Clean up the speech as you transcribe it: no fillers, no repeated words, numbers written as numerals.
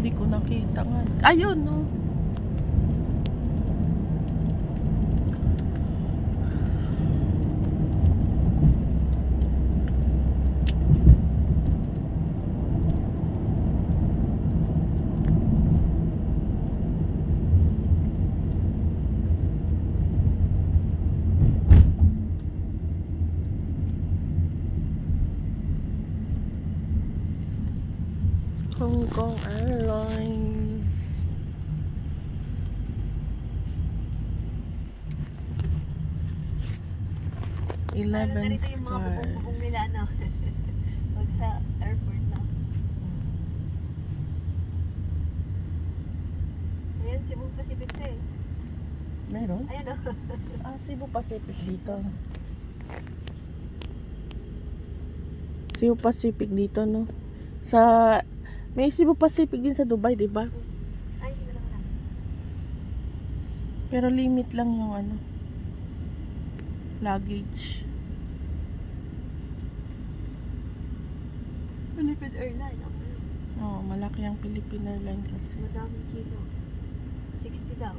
Hindi ko nakita nga. Ayun, no. Hong Kong Airlines. Eleven Narito yung mga bubong nila, no? Pag sa airport, no? Ayan, Cebu Pacific na eh. Meron? Ayan, no? Cebu Pacific dito. Cebu Pacific dito, no? May Cebu Pacific din sa Dubai, di ba? Ay, hindi na lang. Pero limit lang yung luggage. Philippine Airlines. Oo, malaki ang Philippine Airlines kasi. Madaming kilo. 60 daw.